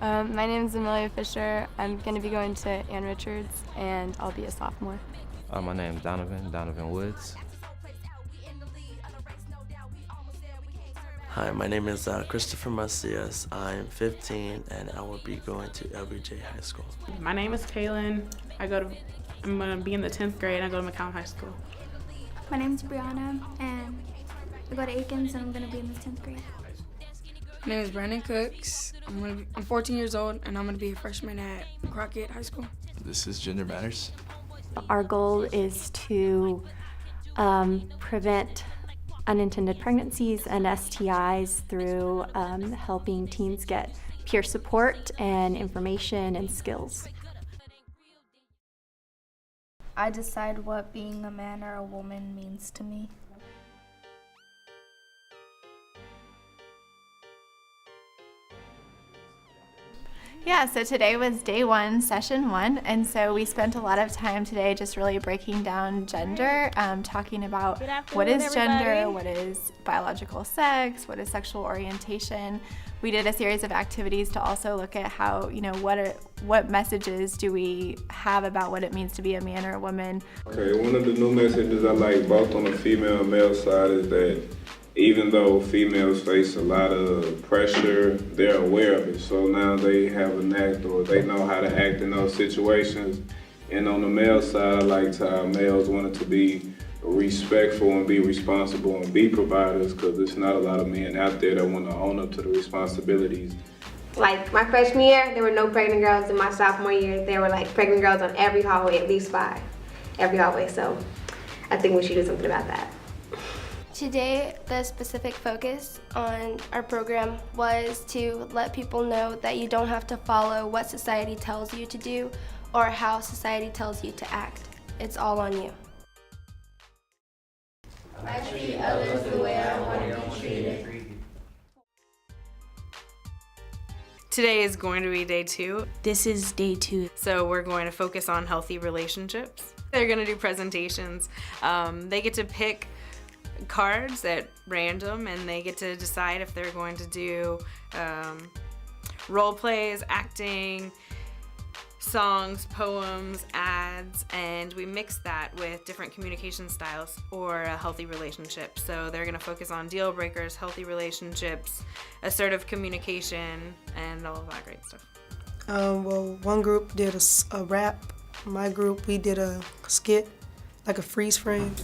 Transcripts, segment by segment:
My name is Amelia Fisher. I'm going to be going to Ann Richards, and I'll be a sophomore. My name is Donovan Woods. Hi, my name is Christopher Macias. I'm 15 and I will be going to LBJ High School. My name is Kaylin. I'm going to be in the 10th grade and I go to McCown High School. My name is Brianna and I go to Aikens and I'm going to be in the 10th grade. My name is Brandon Cooks. I'm 14 years old and I'm going to be a freshman at Crockett High School. This is Gender Matters. Our goal is to prevent unintended pregnancies and STIs through helping teens get peer support and information and skills. I decide what being a man or a woman means to me. Yeah, so today was day one, session one, and so we spent a lot of time today just really breaking down gender, talking about what is gender, what is biological sex, what is sexual orientation. We did a series of activities to also look at how, what messages do we have about what it means to be a man or a woman. Okay, one of the new messages I like both on the female and male side is that even though females face a lot of pressure, they're aware of it. So now they have an act or they know how to act in those situations. And on the male side, I like how males wanted to be respectful and be responsible and be providers, because there's not a lot of men out there that want to own up to the responsibilities. Like my freshman year, there were no pregnant girls. In my sophomore year, there were like pregnant girls on every hallway, at least 5, every hallway. So I think we should do something about that. Today, the specific focus on our program was to let people know that you don't have to follow what society tells you to do or how society tells you to act. It's all on you. I treat others the way I want to be treated. Today is going to be day 2. This is day 2. So we're going to focus on healthy relationships. They're going to do presentations. They get to pick cards at random and they get to decide if they're going to do role plays, acting, songs, poems, ads, and we mix that with different communication styles or a healthy relationship. So they're going to focus on deal breakers, healthy relationships, assertive communication, and all of that great stuff. Well, one group did a rap. My group, we did a skit, like a freeze frame.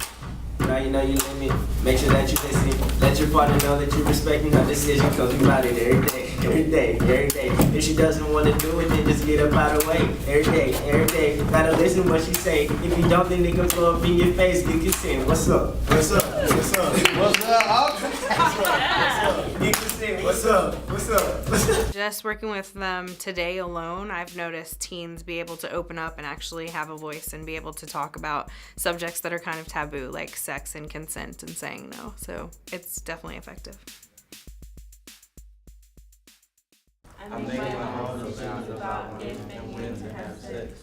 Now you know your limit. Make sure that you listen. Let your partner know that you respecting her decision, cause we about it every day, every day, every day. If she doesn't want to do it, then just get up out of the way. Every day, every day. Gotta listen to what she say. If you don't, then they can blow up in your face. Get consent. What's up? What's up? What's up? What's up? What's up? Get consent. What's up? What's up? What's up? Just working with them today alone, I've noticed teens be able to open up and actually have a voice and be able to talk about subjects that are kind of taboo, like sex and consent and saying no. So it's definitely effective. I'm making my own decisions about if and when to have sex.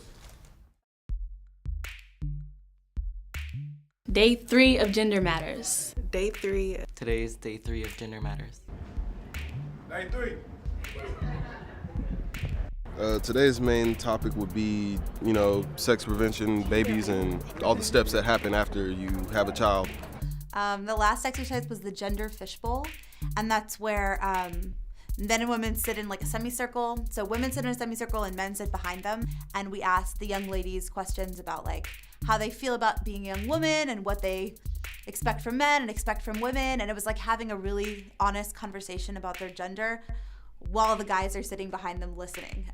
Day 3 of Gender Matters. Day 3. Today is day 3 of Gender Matters. Day 3. Today's main topic would be, sex prevention, babies, and all the steps that happen after you have a child. The last exercise was the gender fishbowl, and that's where men and women sit in like a semicircle. So women sit in a semicircle and men sit behind them, and we asked the young ladies questions about like how they feel about being a young woman and what they expect from men and expect from women, and it was like having a really honest conversation about their gender while the guys are sitting behind them listening.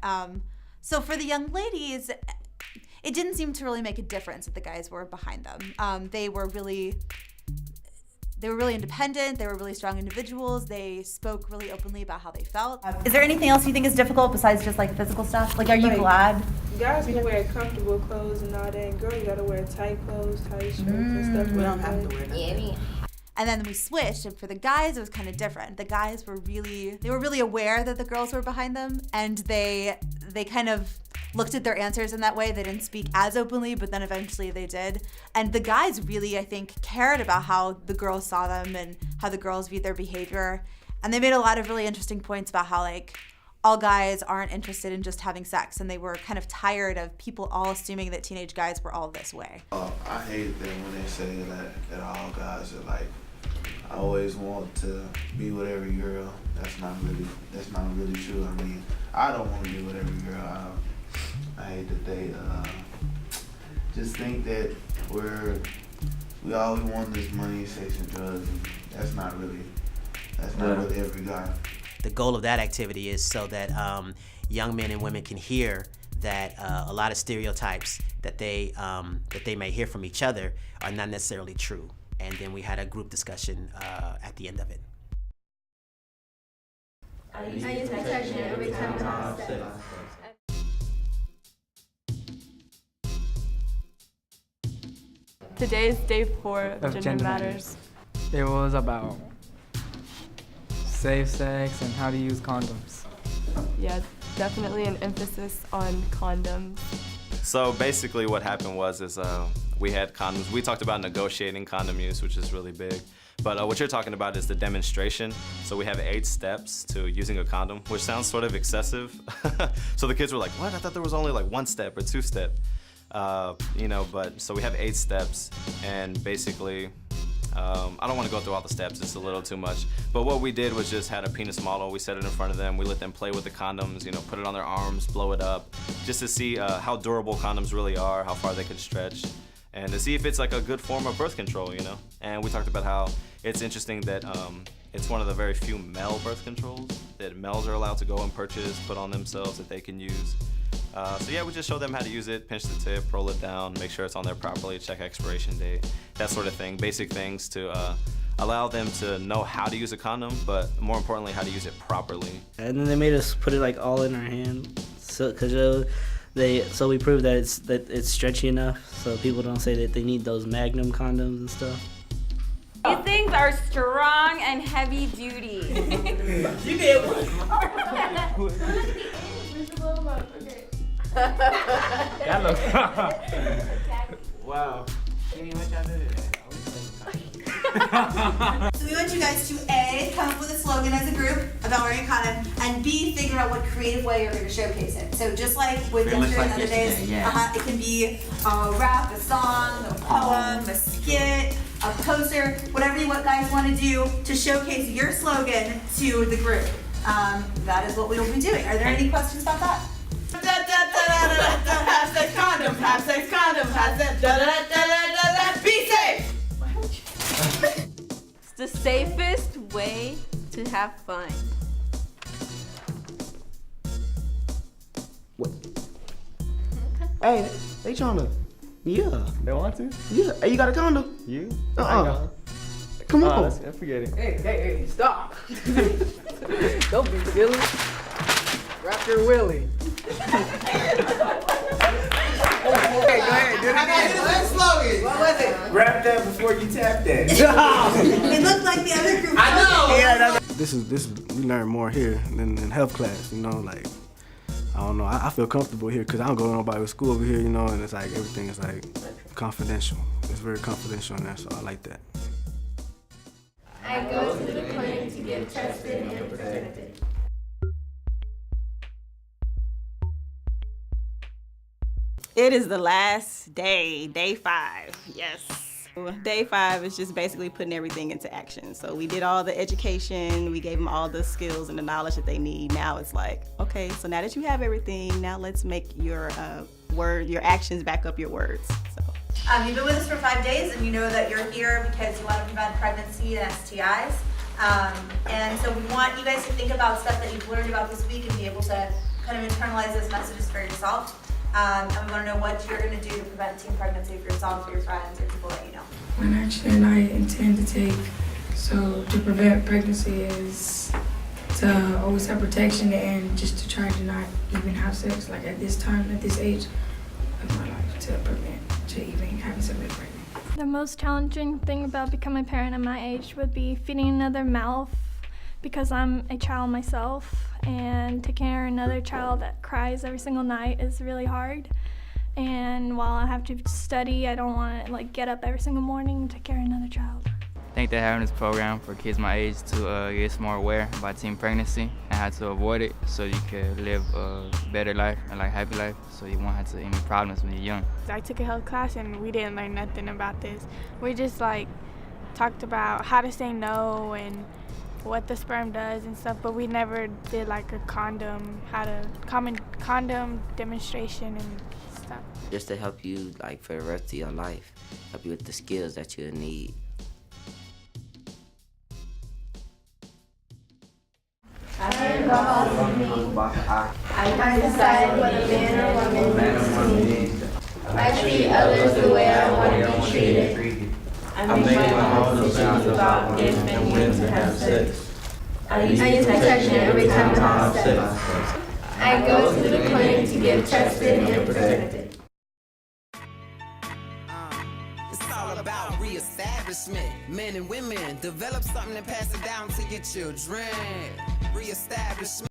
So for the young ladies, it didn't seem to really make a difference that the guys were behind them. They were really independent. They were really strong individuals. They spoke really openly about how they felt. Is there anything else you think is difficult besides just like physical stuff? Like, are you glad? Guys can wear comfortable clothes and all that, and girl, you gotta wear tight clothes, tight shirts and stuff. We don't have to wear that. Yeah. And then we switched, and for the guys, it was kind of different. The guys were really aware that the girls were behind them, and they kind of looked at their answers in that way. They didn't speak as openly, but then eventually they did. And the guys really, I think, cared about how the girls saw them and how the girls viewed their behavior. And they made a lot of really interesting points about how, like, all guys aren't interested in just having sex, and they were kind of tired of people all assuming that teenage guys were all this way. I hate that when they say that all guys are like, I always want to be with every girl. That's not really true. I mean, I don't want to be with every girl. I hate that they just think that we all we want is money, sex, and drugs. And that's not really every guy. The goal of that activity is so that young men and women can hear that a lot of stereotypes that they may hear from each other are not necessarily true. And then we had a group discussion at the end of it. Today is day 4 of Gender Matters. It was about safe sex and how to use condoms. Yeah, definitely an emphasis on condoms. So basically what happened was we had condoms. We talked about negotiating condom use, which is really big. But what you're talking about is the demonstration. So we have 8 steps to using a condom, which sounds sort of excessive. So the kids were like, what? I thought there was only like 1 step or 2 step. But so we have 8 steps, and basically, I don't want to go through all the steps, it's a little too much. But what we did was just had a penis model, we set it in front of them, we let them play with the condoms, put it on their arms, blow it up, just to see how durable condoms really are, how far they can stretch, and to see if it's like a good form of birth control, And we talked about how it's interesting that it's one of the very few male birth controls that males are allowed to go and purchase, put on themselves that they can use. So yeah, we just show them how to use it, pinch the tip, roll it down, make sure it's on there properly, check expiration date, that sort of thing. Basic things to allow them to know how to use a condom, but more importantly, how to use it properly. And then they made us put it like all in our hand, so we proved that it's stretchy enough, so people don't say that they need those Magnum condoms and stuff. These things are strong and heavy duty. You did one. That looks wow. So we want you guys to A, come up with a slogan as a group about wearing a condom, and B, figure out what creative way you're going to showcase it. So just like with yesterday and other days, it can be a rap, a song, a poem, a skit, a poster, whatever you guys want to do to showcase your slogan to the group. That is what we will be doing. Are there any questions about that? Have sex condoms, have sex condoms, have sex, be safe! It's the safest way to have fun. What? Hey, they trying to. Yeah. They want to? Yeah. Hey, you got a condom? You? Come on. Forget it. Hey, stop. Don't be silly. Wrap your willy. Okay, go ahead. Do it again. Let's slogan. What was it? Wrap that before you tap that. It looked like the other group. I know. Yeah, this is we learn more here than in health class. Like I don't know. I feel comfortable here because I don't go to nobody with school over here. And it's like everything is like confidential. It's very confidential in there, so I like that. I go to the clinic to get tested and protected. It is the last day, day 5, yes. Day 5 is just basically putting everything into action. So we did all the education, we gave them all the skills and the knowledge that they need. Now it's like, okay, so now that you have everything, now let's make your your actions back up your words. So. You've been with us for 5 days, and you know that you're here because you want to prevent pregnancy and STIs. And so we want you guys to think about stuff that you've learned about this week and be able to kind of internalize those messages for yourself. And we want to know what you're going to do to prevent teen pregnancy for yourself, for your friends, or people that you know. One action I intend to take to prevent pregnancy is to always have protection and just to try to not even have sex, like at this time, at this age of my life, to prevent to even having somebody pregnant. The most challenging thing about becoming a parent at my age would be feeding another mouth, because I'm a child myself, and taking care of another child that cries every single night is really hard. And while I have to study, I don't want to get up every single morning and take care of another child. I think they're having this program for kids my age to get more aware about teen pregnancy and how to avoid it so you can live a better life and like happy life so you won't have to any problems when you're young. I took a health class and we didn't learn nothing about this. We just like talked about how to say no and what the sperm does and stuff, but we never did like a condom, condom demonstration and stuff. Just to help you like for the rest of your life, help you with the skills that you'll need. I decide what a man or woman means to me. I treat others the way I want to be treated. I make my own decisions about if and when to have sex. I use protection every time I have sex. I go to the clinic to get tested and protected. It's all about reestablishment. Men and women develop something and pass it down to your children. Reestablishment.